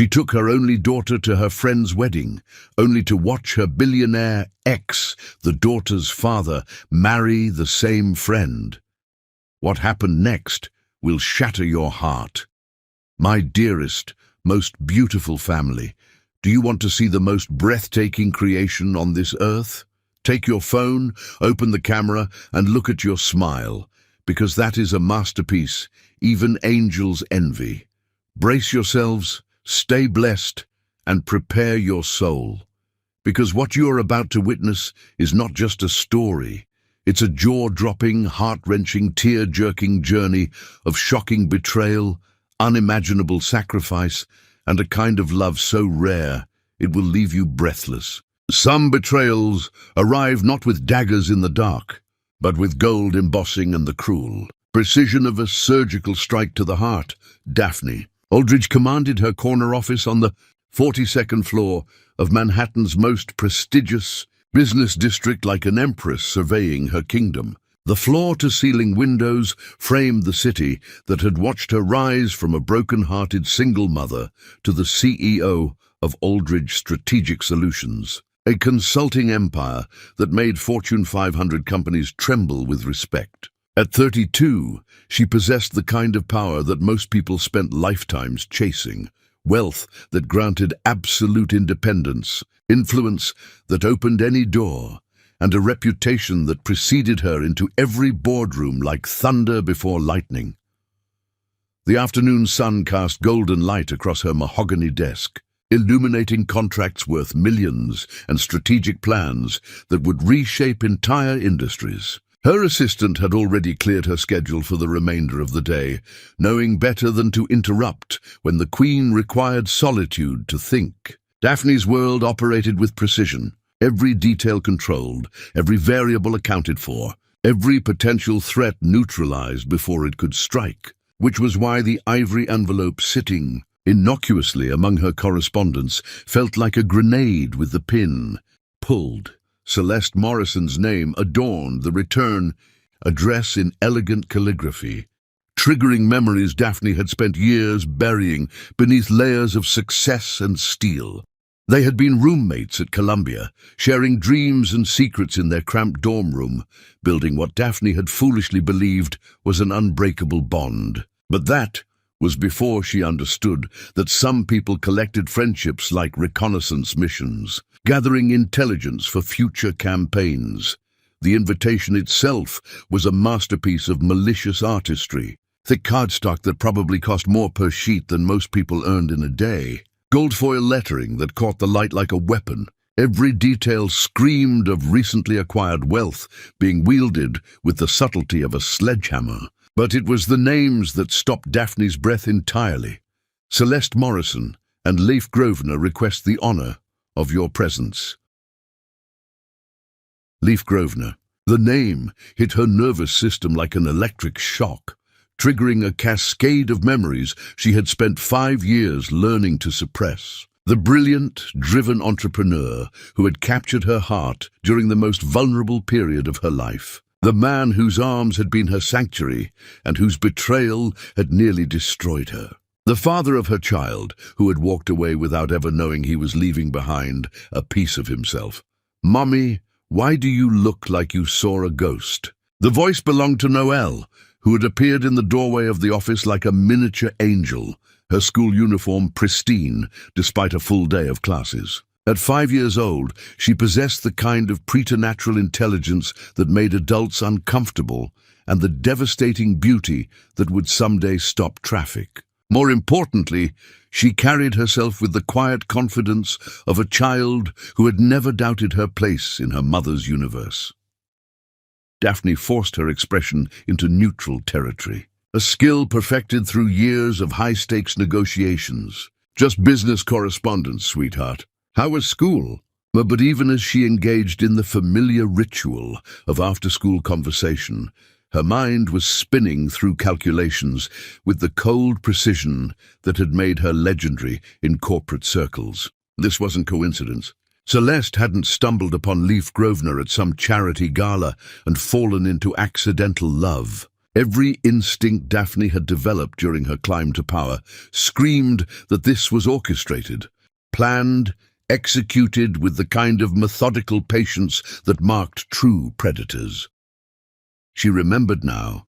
She took her only daughter to her friend's wedding, only to watch her billionaire ex, the daughter's father, marry the same friend. What happened next will shatter your heart. My dearest, most beautiful family, do you want to see the most breathtaking creation on this earth? Take your phone, open the camera, and look at your smile, because that is a masterpiece even angels envy. Brace yourselves, stay blessed, and prepare your soul. Because what you are about to witness is not just a story. It's a jaw-dropping, heart-wrenching, tear-jerking journey of shocking betrayal, unimaginable sacrifice, and a kind of love so rare it will leave you breathless. Some betrayals arrive not with daggers in the dark, but with gold embossing and the cruel precision of a surgical strike to the heart. Daphne Aldridge commanded her corner office on the 42nd floor of Manhattan's most prestigious business district, like an empress surveying her kingdom. The floor-to-ceiling windows framed the city that had watched her rise from a broken-hearted single mother to the CEO of Aldridge Strategic Solutions, a consulting empire that made Fortune 500 companies tremble with respect. At 32, she possessed the kind of power that most people spent lifetimes chasing, wealth that granted absolute independence, influence that opened any door, and a reputation that preceded her into every boardroom like thunder before lightning. The afternoon sun cast golden light across her mahogany desk, illuminating contracts worth millions and strategic plans that would reshape entire industries. Her assistant had already cleared her schedule for the remainder of the day, knowing better than to interrupt when the Queen required solitude to think. Daphne's world operated with precision, every detail controlled, every variable accounted for, every potential threat neutralized before it could strike, which was why the ivory envelope sitting innocuously among her correspondence felt like a grenade with the pin pulled. Celeste Morrison's name adorned the return address in elegant calligraphy, triggering memories Daphne had spent years burying beneath layers of success and steel. They had been roommates at Columbia, sharing dreams and secrets in their cramped dorm room, building what Daphne had foolishly believed was an unbreakable bond. But that was before she understood that some people collected friendships like reconnaissance missions, gathering intelligence for future campaigns. The invitation itself was a masterpiece of malicious artistry, thick cardstock that probably cost more per sheet than most people earned in a day, gold foil lettering that caught the light like a weapon. Every detail screamed of recently acquired wealth being wielded with the subtlety of a sledgehammer. But it was the names that stopped Daphne's breath entirely. Celeste Morrison and Leif Grosvenor request the honor of your presence. Leif Grosvenor. The name hit her nervous system like an electric shock, triggering a cascade of memories she had spent 5 years learning to suppress. The brilliant, driven entrepreneur who had captured her heart during the most vulnerable period of her life. The man whose arms had been her sanctuary and whose betrayal had nearly destroyed her. The father of her child, who had walked away without ever knowing he was leaving behind a piece of himself. "Mommy, why do you look like you saw a ghost?" The voice belonged to Noelle, who had appeared in the doorway of the office like a miniature angel, her school uniform pristine despite a full day of classes. At 5 years old, she possessed the kind of preternatural intelligence that made adults uncomfortable and the devastating beauty that would someday stop traffic. More importantly, she carried herself with the quiet confidence of a child who had never doubted her place in her mother's universe. Daphne forced her expression into neutral territory, a skill perfected through years of high-stakes negotiations. "Just business correspondence, sweetheart. How was school?" But even as she engaged in the familiar ritual of after-school conversation, her mind was spinning through calculations with the cold precision that had made her legendary in corporate circles. This wasn't coincidence. Celeste hadn't stumbled upon Leif Grosvenor at some charity gala and fallen into accidental love. Every instinct Daphne had developed during her climb to power screamed that this was orchestrated, planned, executed with the kind of methodical patience that marked true predators. She remembered now,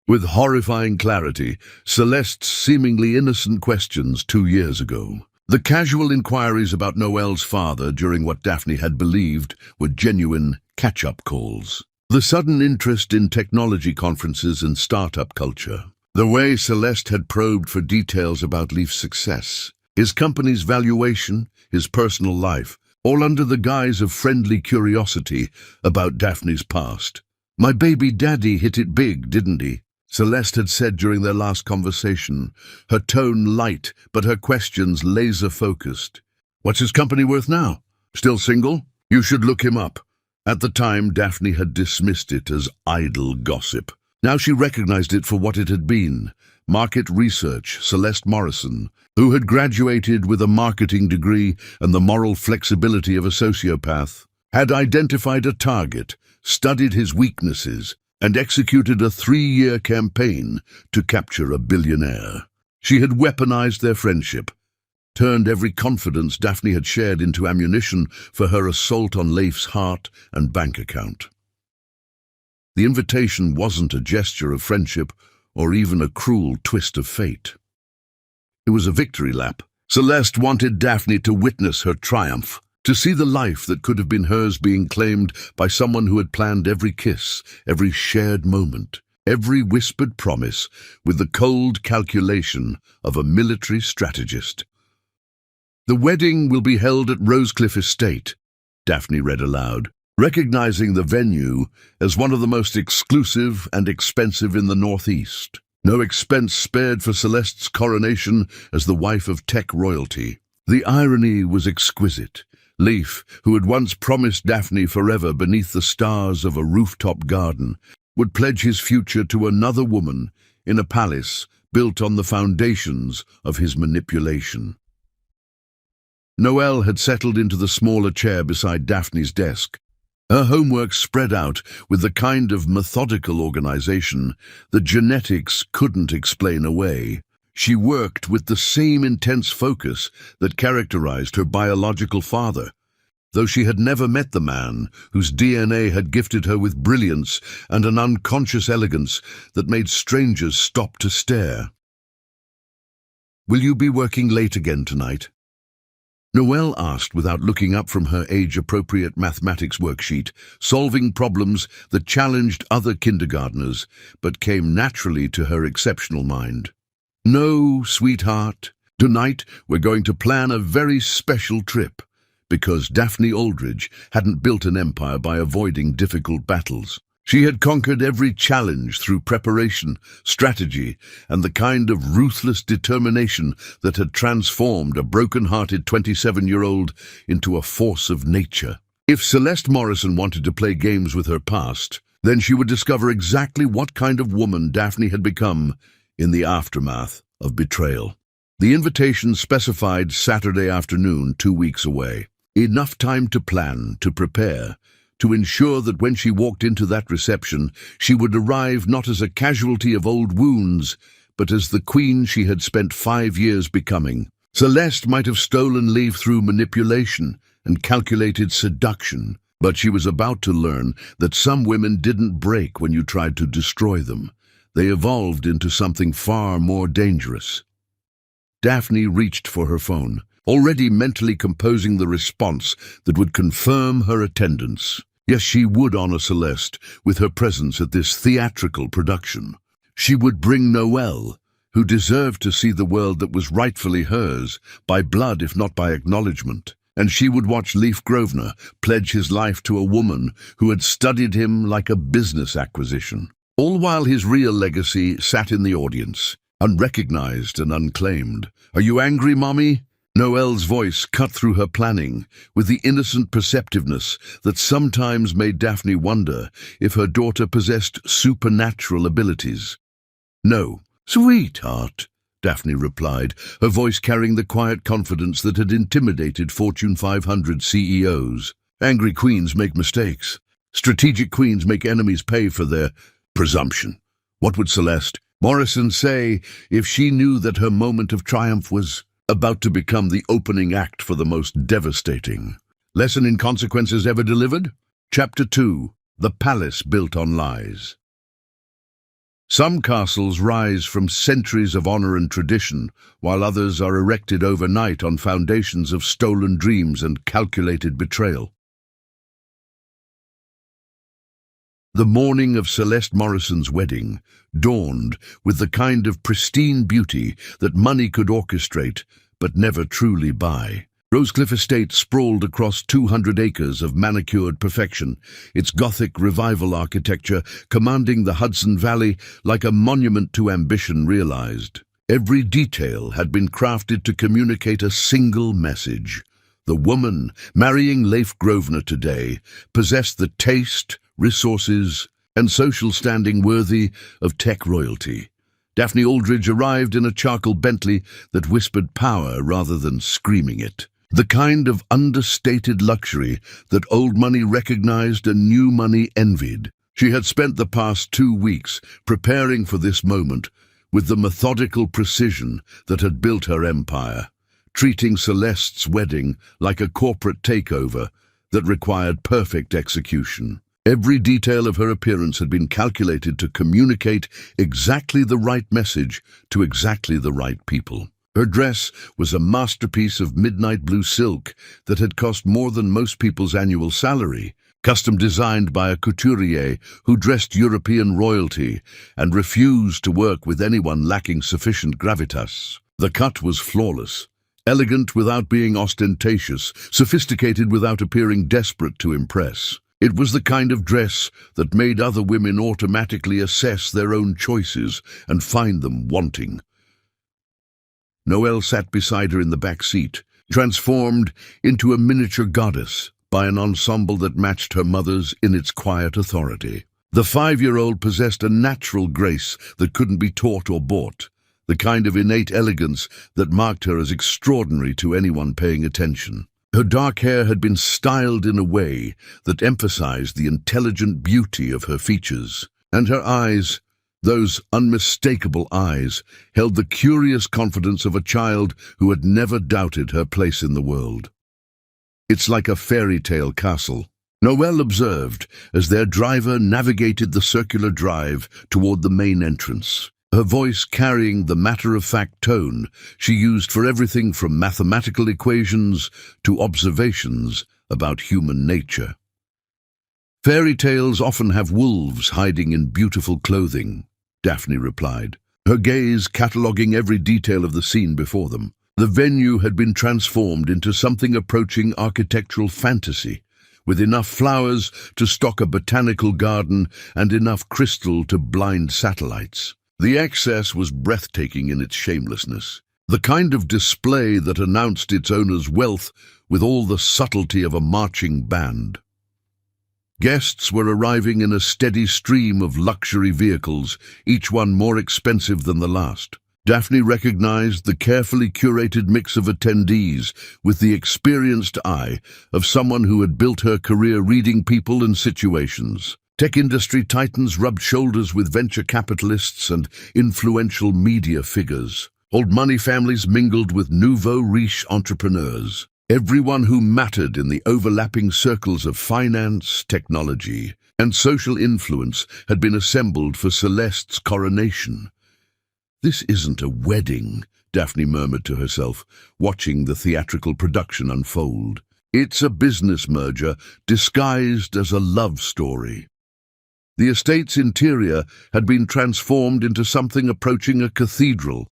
with horrifying clarity, Celeste's seemingly innocent questions 2 years ago. The casual inquiries about Noel's father during what Daphne had believed were genuine catch-up calls. The sudden interest in technology conferences and startup culture. The way Celeste had probed for details about Leaf's success. His company's valuation, his personal life, all under the guise of friendly curiosity about Daphne's past. "My baby daddy hit it big, didn't he?" Celeste had said during their last conversation, her tone light but her questions laser-focused. "What's his company worth now? Still single? You should look him up." At the time, Daphne had dismissed it as idle gossip. Now she recognized it for what it had been. Market research. Celeste Morrison, who had graduated with a marketing degree and the moral flexibility of a sociopath, had identified a target, studied his weaknesses, and executed a 3-year campaign to capture a billionaire. She had weaponized their friendship, turned every confidence Daphne had shared into ammunition for her assault on Leif's heart and bank account. The invitation wasn't a gesture of friendship or even a cruel twist of fate. It was a victory lap. Celeste wanted Daphne to witness her triumph, to see the life that could have been hers being claimed by someone who had planned every kiss, every shared moment, every whispered promise with the cold calculation of a military strategist. "The wedding will be held at Rosecliff Estate," Daphne read aloud, recognizing the venue as one of the most exclusive and expensive in the Northeast. No expense spared for Celeste's coronation as the wife of tech royalty. The irony was exquisite. Leif, who had once promised Daphne forever beneath the stars of a rooftop garden, would pledge his future to another woman in a palace built on the foundations of his manipulation. Noelle had settled into the smaller chair beside Daphne's desk. Her homework spread out with the kind of methodical organization that genetics couldn't explain away. She worked with the same intense focus that characterized her biological father, though she had never met the man whose DNA had gifted her with brilliance and an unconscious elegance that made strangers stop to stare. "Will you be working late again tonight?" Noelle asked without looking up from her age-appropriate mathematics worksheet, solving problems that challenged other kindergartners but came naturally to her exceptional mind. "No, sweetheart. Tonight we're going to plan a very special trip," because Daphne Aldridge hadn't built an empire by avoiding difficult battles. She had conquered every challenge through preparation, strategy, and the kind of ruthless determination that had transformed a broken-hearted 27-year-old into a force of nature. If Celeste Morrison wanted to play games with her past, then she would discover exactly what kind of woman Daphne had become in the aftermath of betrayal. The invitation specified Saturday afternoon, 2 weeks away. Enough time to plan, to prepare, to ensure that when she walked into that reception, she would arrive not as a casualty of old wounds, but as the queen she had spent 5 years becoming. Celeste might have stolen Leif through manipulation and calculated seduction, but she was about to learn that some women didn't break when you tried to destroy them. They evolved into something far more dangerous. Daphne reached for her phone, already mentally composing the response that would confirm her attendance. Yes, she would honor Celeste with her presence at this theatrical production. She would bring Noelle, who deserved to see the world that was rightfully hers, by blood if not by acknowledgement. And she would watch Leif Grosvenor pledge his life to a woman who had studied him like a business acquisition. All while his real legacy sat in the audience, unrecognized and unclaimed. "Are you angry, Mommy?" Noelle's voice cut through her planning with the innocent perceptiveness that sometimes made Daphne wonder if her daughter possessed supernatural abilities. "No, sweetheart," Daphne replied, her voice carrying the quiet confidence that had intimidated Fortune 500 CEOs. "Angry queens make mistakes. Strategic queens make enemies pay for their presumption. What would Celeste Morrison say if she knew that her moment of triumph was about to become the opening act for the most devastating lesson in consequences ever delivered? Chapter 2. The Palace Built on Lies. Some castles rise from centuries of honor and tradition, while others are erected overnight on foundations of stolen dreams and calculated betrayal. The morning of Celeste Morrison's wedding dawned with the kind of pristine beauty that money could orchestrate but never truly buy. Rosecliff Estate sprawled across 200 acres of manicured perfection, its Gothic revival architecture commanding the Hudson Valley like a monument to ambition realized. Every detail had been crafted to communicate a single message. The woman marrying Leif Grosvenor today possessed the taste, resources, and social standing worthy of tech royalty. Daphne Aldridge arrived in a charcoal Bentley that whispered power rather than screaming it. The kind of understated luxury that old money recognized and new money envied. She had spent the past 2 weeks preparing for this moment with the methodical precision that had built her empire, treating Celeste's wedding like a corporate takeover that required perfect execution. Every detail of her appearance had been calculated to communicate exactly the right message to exactly the right people. Her dress was a masterpiece of midnight blue silk that had cost more than most people's annual salary, custom designed by a couturier who dressed European royalty and refused to work with anyone lacking sufficient gravitas. The cut was flawless, elegant without being ostentatious, sophisticated without appearing desperate to impress. It was the kind of dress that made other women automatically assess their own choices and find them wanting. Noelle sat beside her in the back seat, transformed into a miniature goddess by an ensemble that matched her mother's in its quiet authority. The 5-year-old possessed a natural grace that couldn't be taught or bought, the kind of innate elegance that marked her as extraordinary to anyone paying attention. Her dark hair had been styled in a way that emphasized the intelligent beauty of her features, and her eyes, those unmistakable eyes, held the curious confidence of a child who had never doubted her place in the world. "It's like a fairy tale castle," Noelle observed as their driver navigated the circular drive toward the main entrance, her voice carrying the matter-of-fact tone she used for everything from mathematical equations to observations about human nature. "Fairy tales often have wolves hiding in beautiful clothing," Daphne replied, her gaze cataloguing every detail of the scene before them. The venue had been transformed into something approaching architectural fantasy, with enough flowers to stock a botanical garden and enough crystal to blind satellites. The excess was breathtaking in its shamelessness, the kind of display that announced its owner's wealth with all the subtlety of a marching band. Guests were arriving in a steady stream of luxury vehicles, each one more expensive than the last. Daphne recognized the carefully curated mix of attendees with the experienced eye of someone who had built her career reading people and situations. Tech industry titans rubbed shoulders with venture capitalists and influential media figures. Old money families mingled with nouveau riche entrepreneurs. Everyone who mattered in the overlapping circles of finance, technology, and social influence had been assembled for Celeste's coronation. "This isn't a wedding," Daphne murmured to herself, watching the theatrical production unfold. "It's a business merger disguised as a love story." The estate's interior had been transformed into something approaching a cathedral,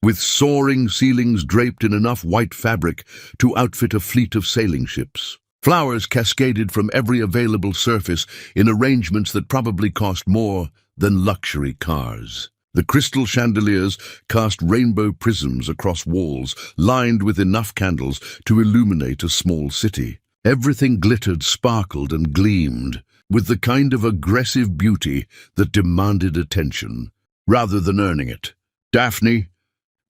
with soaring ceilings draped in enough white fabric to outfit a fleet of sailing ships. Flowers cascaded from every available surface in arrangements that probably cost more than luxury cars. The crystal chandeliers cast rainbow prisms across walls, lined with enough candles to illuminate a small city. Everything glittered, sparkled, and gleamed, with the kind of aggressive beauty that demanded attention, rather than earning it. Daphne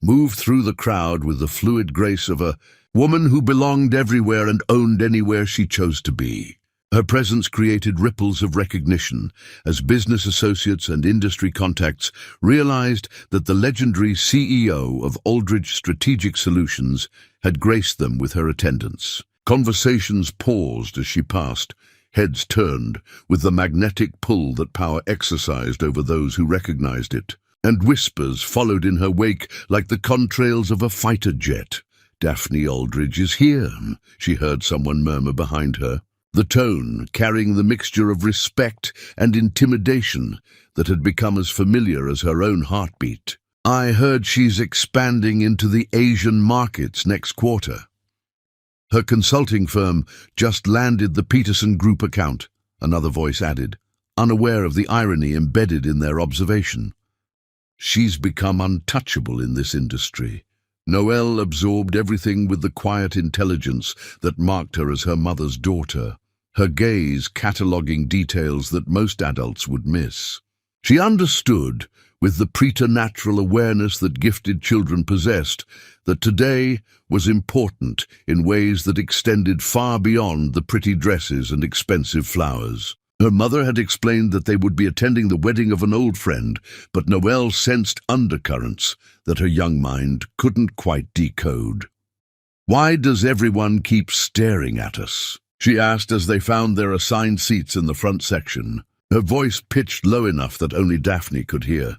moved through the crowd with the fluid grace of a woman who belonged everywhere and owned anywhere she chose to be. Her presence created ripples of recognition as business associates and industry contacts realized that the legendary CEO of Aldridge Strategic Solutions had graced them with her attendance. Conversations paused as she passed, heads turned with the magnetic pull that power exercised over those who recognized it, and whispers followed in her wake like the contrails of a fighter jet. "Daphne Aldridge is here," she heard someone murmur behind her, the tone carrying the mixture of respect and intimidation that had become as familiar as her own heartbeat. "I heard she's expanding into the Asian markets next quarter." Her consulting firm just landed the Peterson Group account, another voice added, unaware of the irony embedded in their observation. "She's become untouchable in this industry." Noelle absorbed everything with the quiet intelligence that marked her as her mother's daughter, her gaze cataloguing details that most adults would miss. She understood, with the preternatural awareness that gifted children possessed, that today was important in ways that extended far beyond the pretty dresses and expensive flowers. Her mother had explained that they would be attending the wedding of an old friend, but Noelle sensed undercurrents that her young mind couldn't quite decode. "Why does everyone keep staring at us?" she asked as they found their assigned seats in the front section, her voice pitched low enough that only Daphne could hear.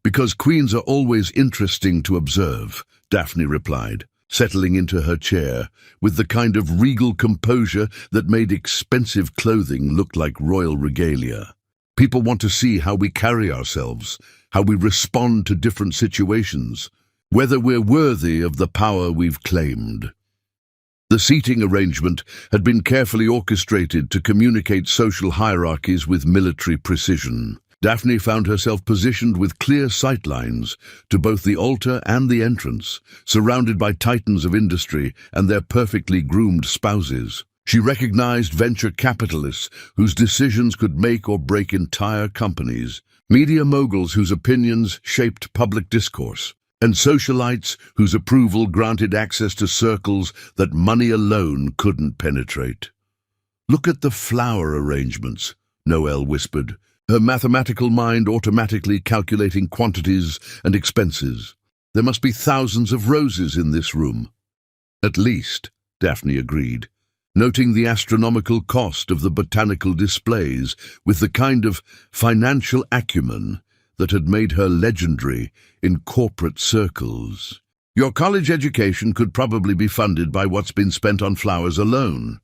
"Because queens are always interesting to observe," Daphne replied, settling into her chair with the kind of regal composure that made expensive clothing look like royal regalia. "People want to see how we carry ourselves, how we respond to different situations, whether we're worthy of the power we've claimed." The seating arrangement had been carefully orchestrated to communicate social hierarchies with military precision. Daphne found herself positioned with clear sightlines to both the altar and the entrance, surrounded by titans of industry and their perfectly groomed spouses. She recognized venture capitalists whose decisions could make or break entire companies, media moguls whose opinions shaped public discourse, and socialites whose approval granted access to circles that money alone couldn't penetrate. "Look at the flower arrangements," Noelle whispered, her mathematical mind automatically calculating quantities and expenses. "There must be thousands of roses in this room." "At least," Daphne agreed, noting the astronomical cost of the botanical displays with the kind of financial acumen that had made her legendary in corporate circles. "Your college education could probably be funded by what's been spent on flowers alone."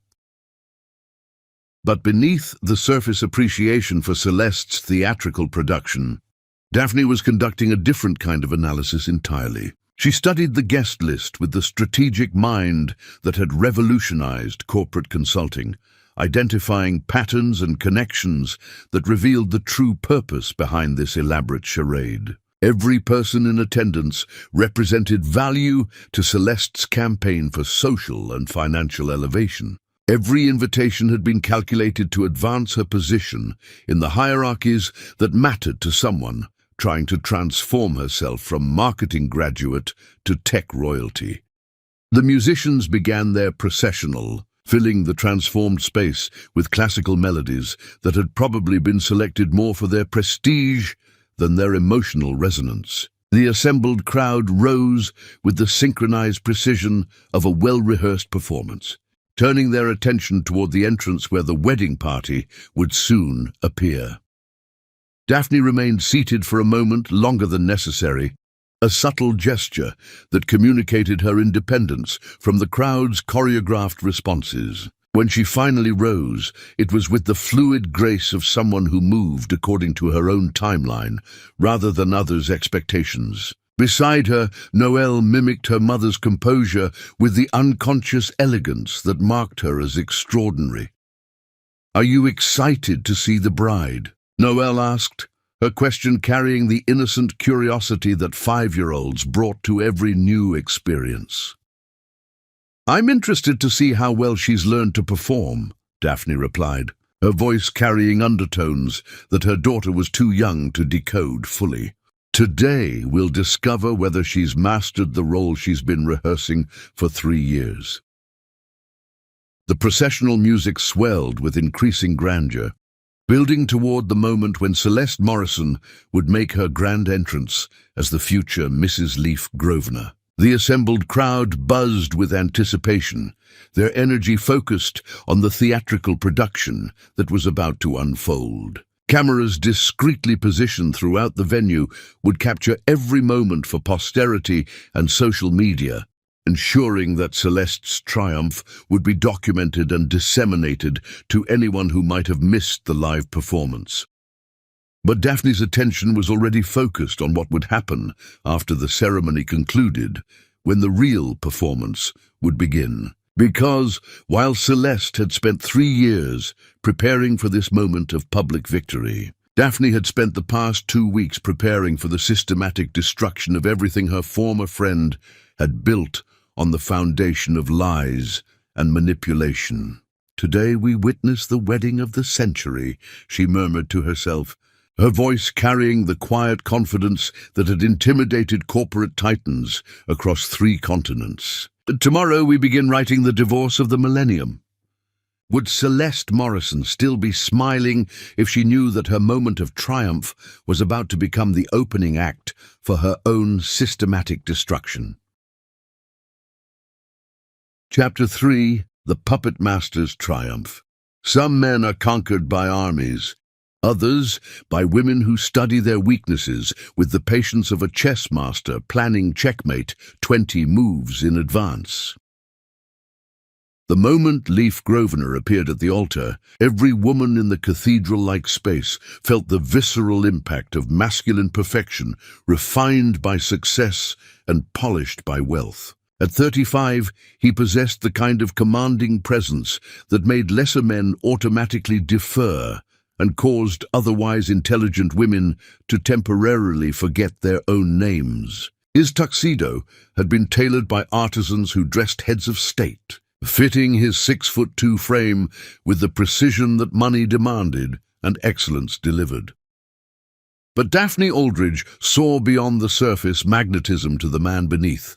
But beneath the surface appreciation for Celeste's theatrical production, Daphne was conducting a different kind of analysis entirely. She studied the guest list with the strategic mind that had revolutionized corporate consulting, identifying patterns and connections that revealed the true purpose behind this elaborate charade. Every person in attendance represented value to Celeste's campaign for social and financial elevation. Every invitation had been calculated to advance her position in the hierarchies that mattered to someone trying to transform herself from marketing graduate to tech royalty. The musicians began their processional, filling the transformed space with classical melodies that had probably been selected more for their prestige than their emotional resonance. The assembled crowd rose with the synchronized precision of a well-rehearsed performance, turning their attention toward the entrance where the wedding party would soon appear. Daphne remained seated for a moment longer than necessary, a subtle gesture that communicated her independence from the crowd's choreographed responses. When she finally rose, it was with the fluid grace of someone who moved according to her own timeline, rather than others' expectations. Beside her, Noelle mimicked her mother's composure with the unconscious elegance that marked her as extraordinary. "Are you excited to see the bride?" Noelle asked, her question carrying the innocent curiosity that 5-year-olds brought to every new experience. "I'm interested to see how well she's learned to perform," Daphne replied, her voice carrying undertones that her daughter was too young to decode fully. "Today we'll discover whether she's mastered the role she's been rehearsing for 3 years." The processional music swelled with increasing grandeur, building toward the moment when Celeste Morrison would make her grand entrance as the future Mrs. Leaf Grosvenor. The assembled crowd buzzed with anticipation, their energy focused on the theatrical production that was about to unfold. Cameras discreetly positioned throughout the venue would capture every moment for posterity and social media, ensuring that Celeste's triumph would be documented and disseminated to anyone who might have missed the live performance. But Daphne's attention was already focused on what would happen after the ceremony concluded, when the real performance would begin. Because, while Celeste had spent 3 years preparing for this moment of public victory, Daphne had spent the past 2 weeks preparing for the systematic destruction of everything her former friend had built on the foundation of lies and manipulation. "Today we witness the wedding of the century," she murmured to herself, her voice carrying the quiet confidence that had intimidated corporate titans across 3 continents. "Tomorrow we begin writing the divorce of the millennium." Would Celeste Morrison still be smiling if she knew that her moment of triumph was about to become the opening act for her own systematic destruction? Chapter 3. The Puppet Master's Triumph. Some men are conquered by armies, others by women who study their weaknesses with the patience of a chess master planning checkmate 20 moves in advance. The moment Leaf Grosvenor appeared at the altar, every woman in the cathedral-like space felt the visceral impact of masculine perfection, refined by success and polished by wealth. At 35, he possessed the kind of commanding presence that made lesser men automatically defer and caused otherwise intelligent women to temporarily forget their own names. His tuxedo had been tailored by artisans who dressed heads of state, fitting his 6'2" frame with the precision that money demanded and excellence delivered. But Daphne Aldridge saw beyond the surface magnetism to the man beneath,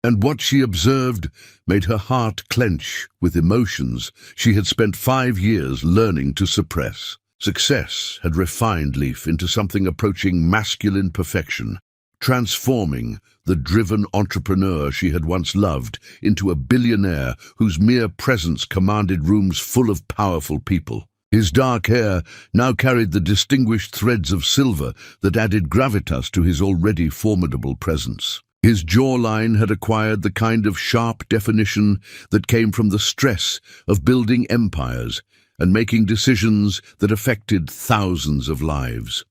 and what she observed made her heart clench with emotions she had spent 5 years learning to suppress. Success had refined Leaf into something approaching masculine perfection, transforming the driven entrepreneur she had once loved into a billionaire whose mere presence commanded rooms full of powerful people. His dark hair now carried the distinguished threads of silver that added gravitas to his already formidable presence. His jawline had acquired the kind of sharp definition that came from the stress of building empires and making decisions that affected thousands of lives.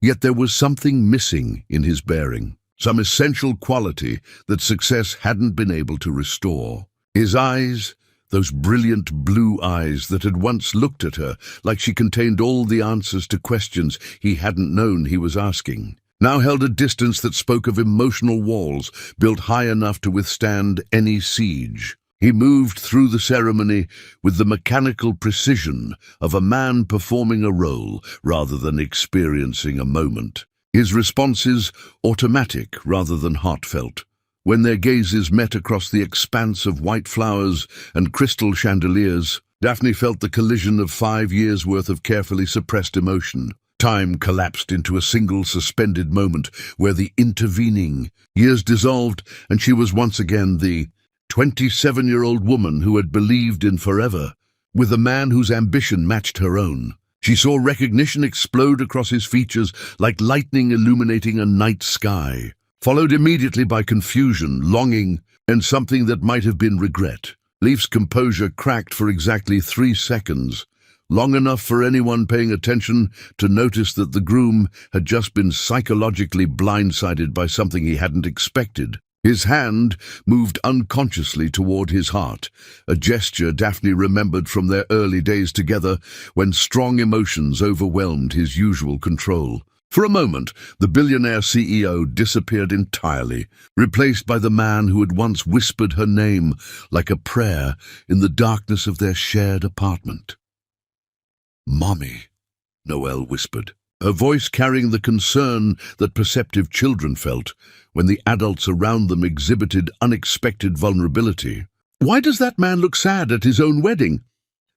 Yet there was something missing in his bearing, some essential quality that success hadn't been able to restore. His eyes, those brilliant blue eyes that had once looked at her like she contained all the answers to questions he hadn't known he was asking, now held a distance that spoke of emotional walls built high enough to withstand any siege. He moved through the ceremony with the mechanical precision of a man performing a role rather than experiencing a moment. His responses automatic rather than heartfelt. When their gazes met across the expanse of white flowers and crystal chandeliers, Daphne felt the collision of 5 years' worth of carefully suppressed emotion. Time collapsed into a single suspended moment where the intervening years dissolved and she was once again the 27-year-old woman who had believed in forever, with a man whose ambition matched her own. She saw recognition explode across his features like lightning illuminating a night sky, followed immediately by confusion, longing, and something that might have been regret. Leaf's composure cracked for exactly 3 seconds, long enough for anyone paying attention to notice that the groom had just been psychologically blindsided by something he hadn't expected. His hand moved unconsciously toward his heart, a gesture Daphne remembered from their early days together when strong emotions overwhelmed his usual control. For a moment, the billionaire CEO disappeared entirely, replaced by the man who had once whispered her name like a prayer in the darkness of their shared apartment. "Mommy," Noelle whispered, her voice carrying the concern that perceptive children felt when the adults around them exhibited unexpected vulnerability. "Why does that man look sad at his own wedding?"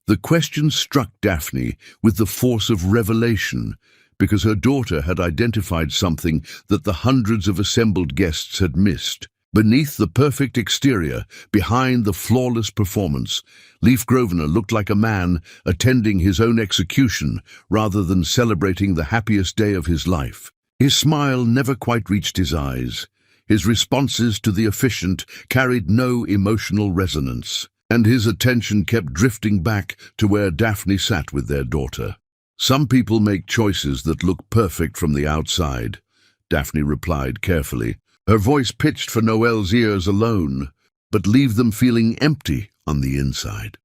The question struck Daphne with the force of revelation, because her daughter had identified something that the hundreds of assembled guests had missed. Beneath the perfect exterior, behind the flawless performance, Leif Grosvenor looked like a man attending his own execution rather than celebrating the happiest day of his life. His smile never quite reached his eyes. His responses to the officiant carried no emotional resonance, and his attention kept drifting back to where Daphne sat with their daughter. "Some people make choices that look perfect from the outside," Daphne replied carefully, her voice pitched for Noelle's ears alone, "but leave them feeling empty on the inside."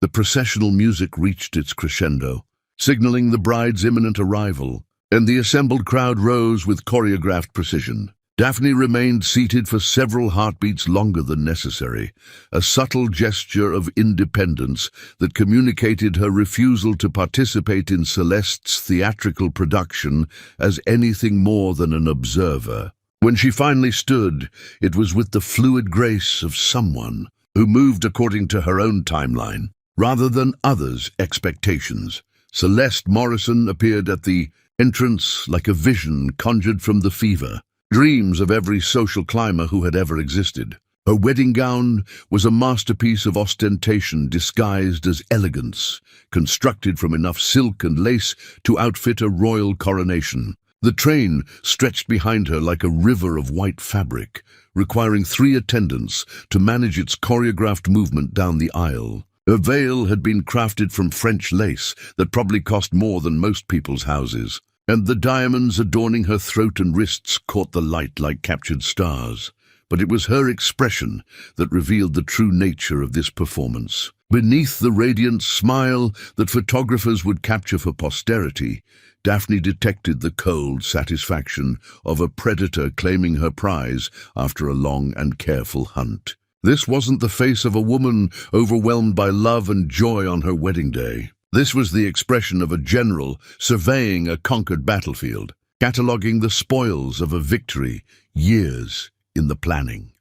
The processional music reached its crescendo, signaling the bride's imminent arrival, and the assembled crowd rose with choreographed precision. Daphne remained seated for several heartbeats longer than necessary, a subtle gesture of independence that communicated her refusal to participate in Celeste's theatrical production as anything more than an observer. When she finally stood, it was with the fluid grace of someone who moved according to her own timeline, rather than others' expectations. Celeste Morrison appeared at the entrance like a vision conjured from the fever, dreams of every social climber who had ever existed. Her wedding gown was a masterpiece of ostentation disguised as elegance, constructed from enough silk and lace to outfit a royal coronation. The train stretched behind her like a river of white fabric, requiring 3 attendants to manage its choreographed movement down the aisle. Her veil had been crafted from French lace that probably cost more than most people's houses, and the diamonds adorning her throat and wrists caught the light like captured stars. But it was her expression that revealed the true nature of this performance. Beneath the radiant smile that photographers would capture for posterity, Daphne detected the cold satisfaction of a predator claiming her prize after a long and careful hunt. This wasn't the face of a woman overwhelmed by love and joy on her wedding day. This was the expression of a general surveying a conquered battlefield, cataloguing the spoils of a victory, years in the planning.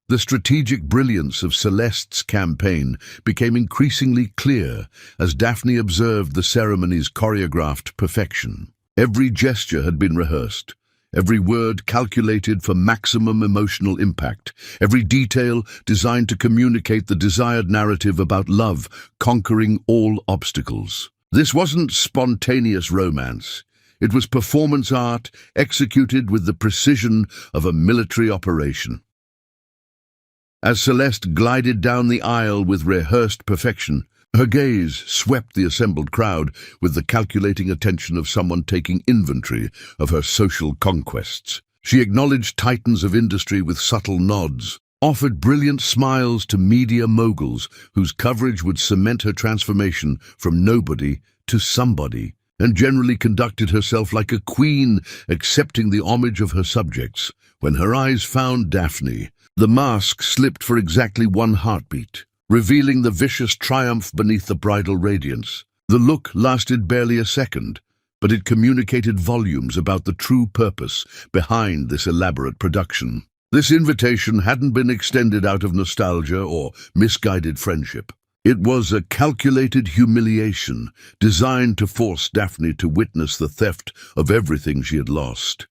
The strategic brilliance of Celeste's campaign became increasingly clear as Daphne observed the ceremony's choreographed perfection. Every gesture had been rehearsed, every word calculated for maximum emotional impact, every detail designed to communicate the desired narrative about love conquering all obstacles. This wasn't spontaneous romance. It was performance art executed with the precision of a military operation. As Celeste glided down the aisle with rehearsed perfection, her gaze swept the assembled crowd with the calculating attention of someone taking inventory of her social conquests. She acknowledged titans of industry with subtle nods, offered brilliant smiles to media moguls whose coverage would cement her transformation from nobody to somebody, and generally conducted herself like a queen accepting the homage of her subjects. When her eyes found Daphne, the mask slipped for exactly 1 heartbeat, revealing the vicious triumph beneath the bridal radiance. The look lasted barely a second, but it communicated volumes about the true purpose behind this elaborate production. This invitation hadn't been extended out of nostalgia or misguided friendship. It was a calculated humiliation designed to force Daphne to witness the theft of everything she had lost.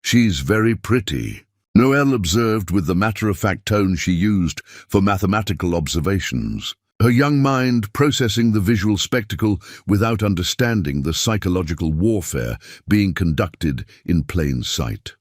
"She's very pretty," Noelle observed with the matter-of-fact tone she used for mathematical observations, her young mind processing the visual spectacle without understanding the psychological warfare being conducted in plain sight.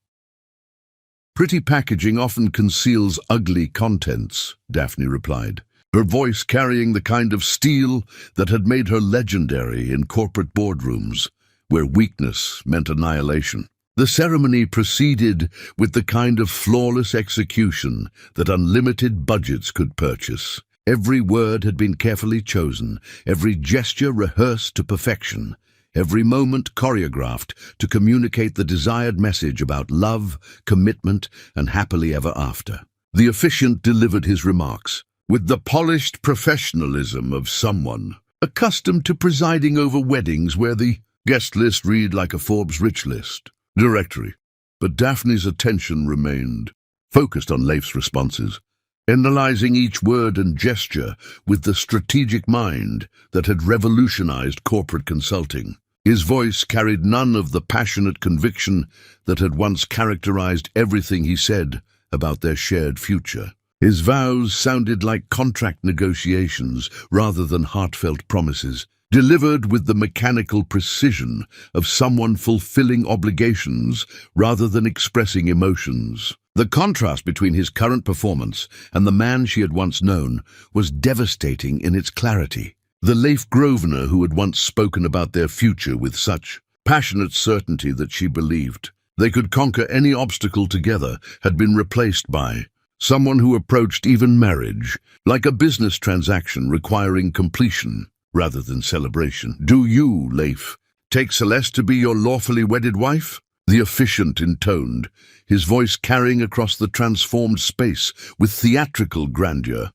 "Pretty packaging often conceals ugly contents," Daphne replied, her voice carrying the kind of steel that had made her legendary in corporate boardrooms, where weakness meant annihilation. The ceremony proceeded with the kind of flawless execution that unlimited budgets could purchase. Every word had been carefully chosen, every gesture rehearsed to perfection, every moment choreographed to communicate the desired message about love, commitment, and happily ever after. The officiant delivered his remarks with the polished professionalism of someone accustomed to presiding over weddings where the guest list read like a Forbes rich list directory. But Daphne's attention remained focused on Leif's responses. analyzing each word and gesture with the strategic mind that had revolutionized corporate consulting. His voice carried none of the passionate conviction that had once characterized everything he said about their shared future. His vows sounded like contract negotiations rather than heartfelt promises, delivered with the mechanical precision of someone fulfilling obligations rather than expressing emotions. The contrast between his current performance and the man she had once known was devastating in its clarity. The Leif Grosvenor who had once spoken about their future with such passionate certainty that she believed they could conquer any obstacle together had been replaced by someone who approached even marriage like a business transaction requiring completion rather than celebration. "Do you, Leif, take Celeste to be your lawfully wedded wife?" The officiant intoned, his voice carrying across the transformed space with theatrical grandeur.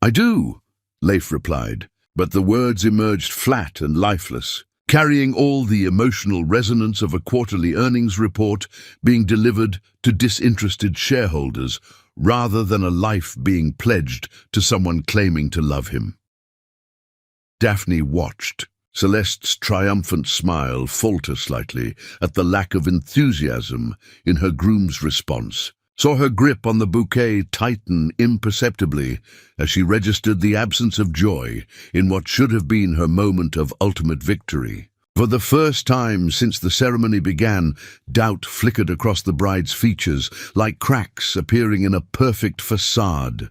"I do," Leif replied, but the words emerged flat and lifeless, carrying all the emotional resonance of a quarterly earnings report being delivered to disinterested shareholders rather than a life being pledged to someone claiming to love him. Daphne watched, Celeste's triumphant smile falter slightly at the lack of enthusiasm in her groom's response, saw her grip on the bouquet tighten imperceptibly as she registered the absence of joy in what should have been her moment of ultimate victory. For the first time since the ceremony began, doubt flickered across the bride's features like cracks appearing in a perfect facade.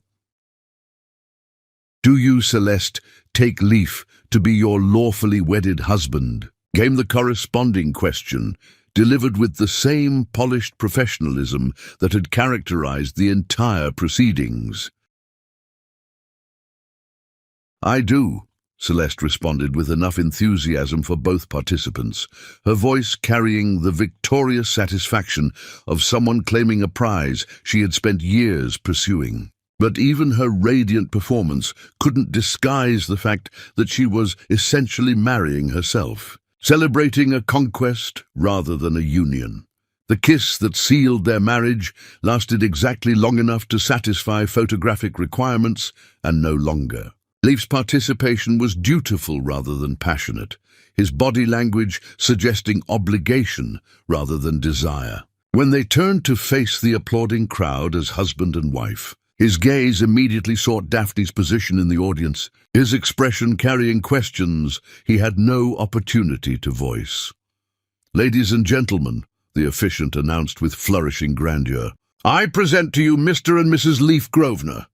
"Do you, Celeste, take Leif to be your lawfully wedded husband?" came the corresponding question, delivered with the same polished professionalism that had characterized the entire proceedings. "I do," Celeste responded with enough enthusiasm for both participants, her voice carrying the victorious satisfaction of someone claiming a prize she had spent years pursuing. But even her radiant performance couldn't disguise the fact that she was essentially marrying herself, celebrating a conquest rather than a union. The kiss that sealed their marriage lasted exactly long enough to satisfy photographic requirements and no longer. Leif's participation was dutiful rather than passionate, his body language suggesting obligation rather than desire. When they turned to face the applauding crowd as husband and wife, his gaze immediately sought Daphne's position in the audience, his expression carrying questions he had no opportunity to voice. "Ladies and gentlemen," the officiant announced with flourishing grandeur, "I present to you Mr. and Mrs. Leif Grosvenor."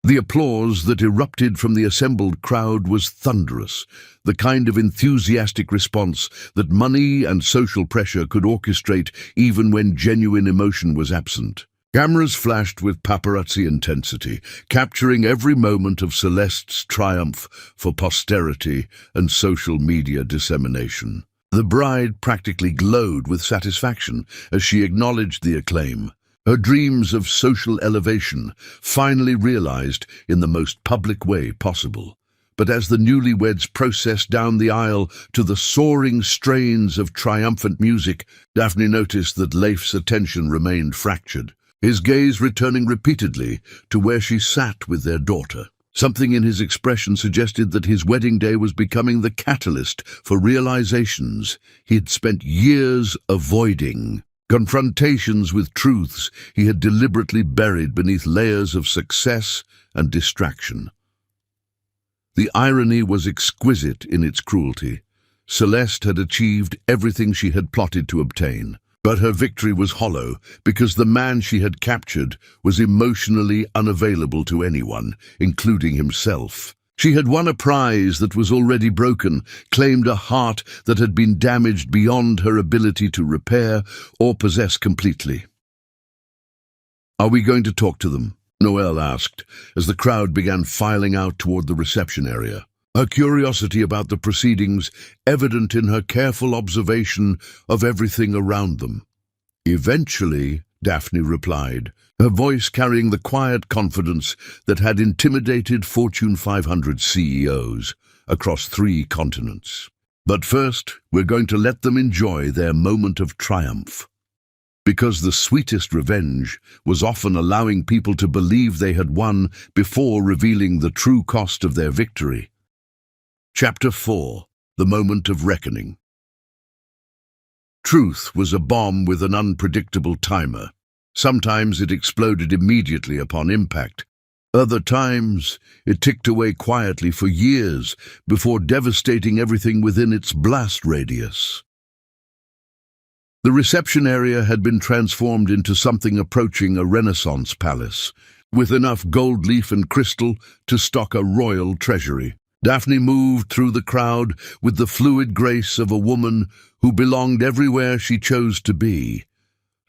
The applause that erupted from the assembled crowd was thunderous, the kind of enthusiastic response that money and social pressure could orchestrate even when genuine emotion was absent. Cameras flashed with paparazzi intensity, capturing every moment of Celeste's triumph for posterity and social media dissemination. The bride practically glowed with satisfaction as she acknowledged the acclaim, her dreams of social elevation finally realized in the most public way possible. But as the newlyweds processed down the aisle to the soaring strains of triumphant music, Daphne noticed that Leif's attention remained fractured, his gaze returning repeatedly to where she sat with their daughter. Something in his expression suggested that his wedding day was becoming the catalyst for realizations he had spent years avoiding, confrontations with truths he had deliberately buried beneath layers of success and distraction. The irony was exquisite in its cruelty. Celeste had achieved everything she had plotted to obtain, but her victory was hollow because the man she had captured was emotionally unavailable to anyone, including himself. She had won a prize that was already broken, claimed a heart that had been damaged beyond her ability to repair or possess completely. "Are we going to talk to them?" Noelle asked, as the crowd began filing out toward the reception area, her curiosity about the proceedings evident in her careful observation of everything around them. "Eventually," Daphne replied, her voice carrying the quiet confidence that had intimidated Fortune 500 CEOs across 3 continents. "But first, we're going to let them enjoy their moment of triumph." because the sweetest revenge was often allowing people to believe they had won before revealing the true cost of their victory. Chapter 4. The Moment of Reckoning. Truth was a bomb with an unpredictable timer. Sometimes it exploded immediately upon impact. Other times, it ticked away quietly for years before devastating everything within its blast radius. The reception area had been transformed into something approaching a Renaissance palace, with enough gold leaf and crystal to stock a royal treasury. Daphne moved through the crowd with the fluid grace of a woman who belonged everywhere she chose to be,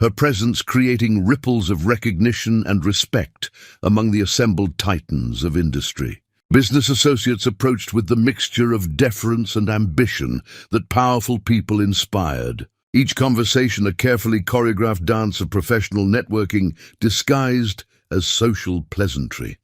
her presence creating ripples of recognition and respect among the assembled titans of industry. Business associates approached with the mixture of deference and ambition that powerful people inspired. Each conversation a carefully choreographed dance of professional networking disguised as social pleasantry.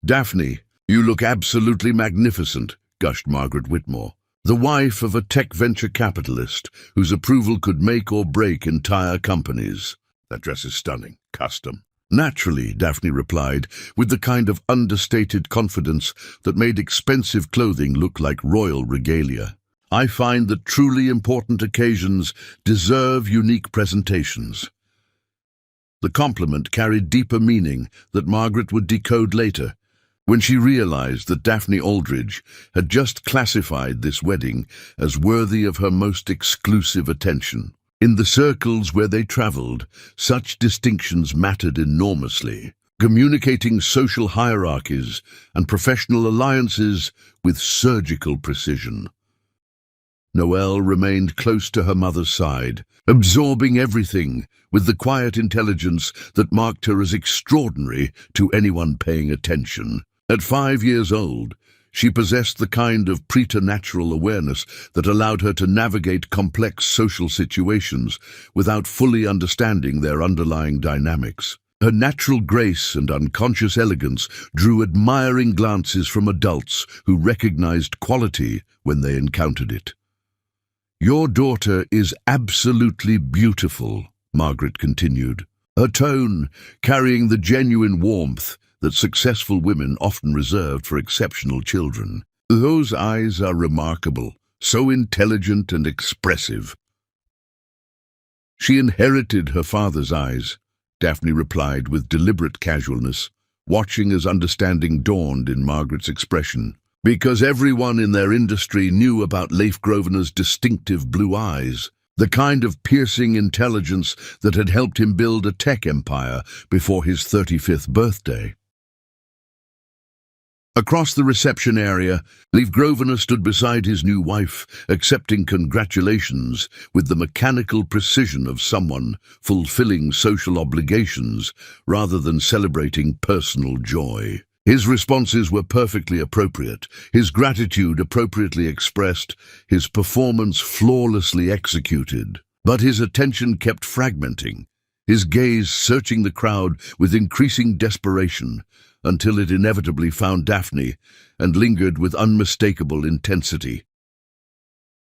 "Daphne, you look absolutely magnificent," gushed Margaret Whitmore, the wife of a tech venture capitalist whose approval could make or break entire companies. "That dress is stunning. Custom." "Naturally," Daphne replied, with the kind of understated confidence that made expensive clothing look like royal regalia. "I find that truly important occasions deserve unique presentations." The compliment carried deeper meaning that Margaret would decode later, when she realized that Daphne Aldridge had just classified this wedding as worthy of her most exclusive attention. In the circles where they traveled, such distinctions mattered enormously, communicating social hierarchies and professional alliances with surgical precision. Noelle remained close to her mother's side, absorbing everything with the quiet intelligence that marked her as extraordinary to anyone paying attention. At 5 years old, she possessed the kind of preternatural awareness that allowed her to navigate complex social situations without fully understanding their underlying dynamics. Her natural grace and unconscious elegance drew admiring glances from adults who recognized quality when they encountered it. "Your daughter is absolutely beautiful," Margaret continued, her tone carrying the genuine warmth that successful women often reserved for exceptional children. "Those eyes are remarkable, so intelligent and expressive." "She inherited her father's eyes," Daphne replied with deliberate casualness, watching as understanding dawned in Margaret's expression. "Because everyone in their industry knew about Leif Grosvenor's distinctive blue eyes, the kind of piercing intelligence that had helped him build a tech empire before his 35th birthday." Across the reception area, Leif Grosvenor stood beside his new wife, accepting congratulations with the mechanical precision of someone fulfilling social obligations rather than celebrating personal joy. His responses were perfectly appropriate, his gratitude appropriately expressed, his performance flawlessly executed. But his attention kept fragmenting, his gaze searching the crowd with increasing desperation, until it inevitably found Daphne and lingered with unmistakable intensity.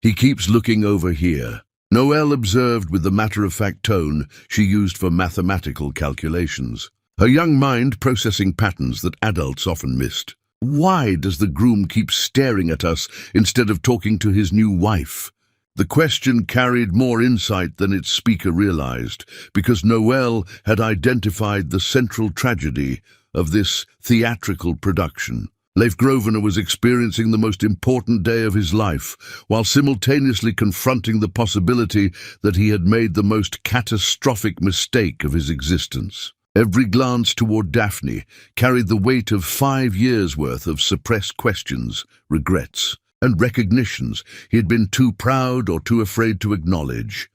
"He keeps looking over here," Noelle observed with the matter-of-fact tone she used for mathematical calculations, her young mind processing patterns that adults often missed. "Why does the groom keep staring at us instead of talking to his new wife?" The question carried more insight than its speaker realized, because Noelle had identified the central tragedy of this theatrical production. Leif Grosvenor was experiencing the most important day of his life, while simultaneously confronting the possibility that he had made the most catastrophic mistake of his existence. Every glance toward Daphne carried the weight of 5 years' worth of suppressed questions, regrets, and recognitions he had been too proud or too afraid to acknowledge.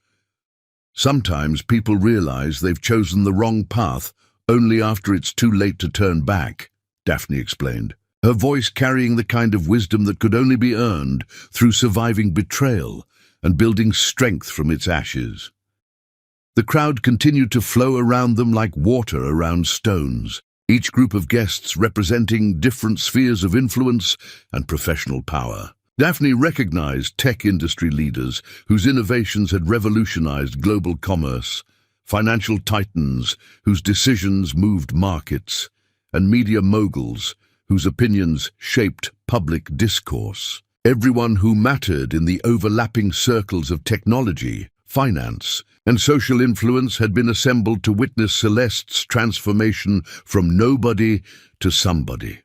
Sometimes people realize they've chosen the wrong path only after it's too late to turn back, Daphne explained, her voice carrying the kind of wisdom that could only be earned through surviving betrayal and building strength from its ashes. The crowd continued to flow around them like water around stones, each group of guests representing different spheres of influence and professional power. Daphne recognized tech industry leaders whose innovations had revolutionized global commerce, financial titans whose decisions moved markets, and media moguls whose opinions shaped public discourse. Everyone who mattered in the overlapping circles of technology, finance, and social influence had been assembled to witness Celeste's transformation from nobody to somebody.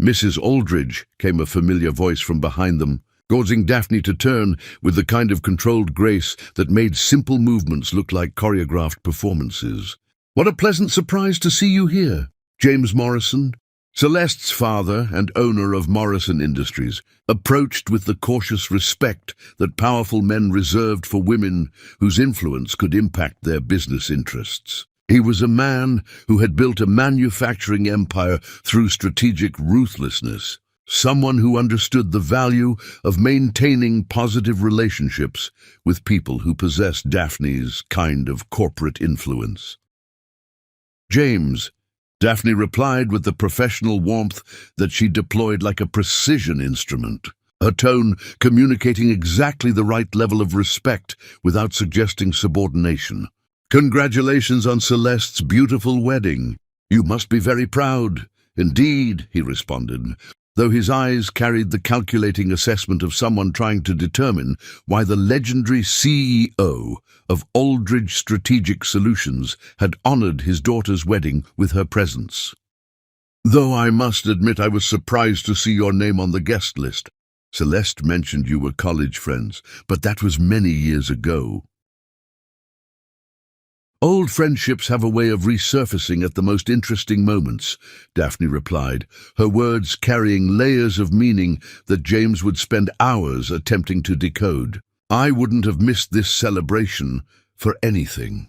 "Mrs. Aldridge," came a familiar voice from behind them, causing Daphne to turn with the kind of controlled grace that made simple movements look like choreographed performances. "What a pleasant surprise to see you here, James Morrison." Celeste's father and owner of Morrison Industries approached with the cautious respect that powerful men reserved for women whose influence could impact their business interests. He was a man who had built a manufacturing empire through strategic ruthlessness, someone who understood the value of maintaining positive relationships with people who possessed Daphne's kind of corporate influence. "James," Daphne replied with the professional warmth that she deployed like a precision instrument, her tone communicating exactly the right level of respect without suggesting subordination. "Congratulations on Celeste's beautiful wedding. You must be very proud." "Indeed," he responded, though his eyes carried the calculating assessment of someone trying to determine why the legendary CEO of Aldridge Strategic Solutions had honored his daughter's wedding with her presence. "Though I must admit I was surprised to see your name on the guest list. Celeste mentioned you were college friends, but that was many years ago." "Old friendships have a way of resurfacing at the most interesting moments," Daphne replied, her words carrying layers of meaning that James would spend hours attempting to decode. "I wouldn't have missed this celebration for anything."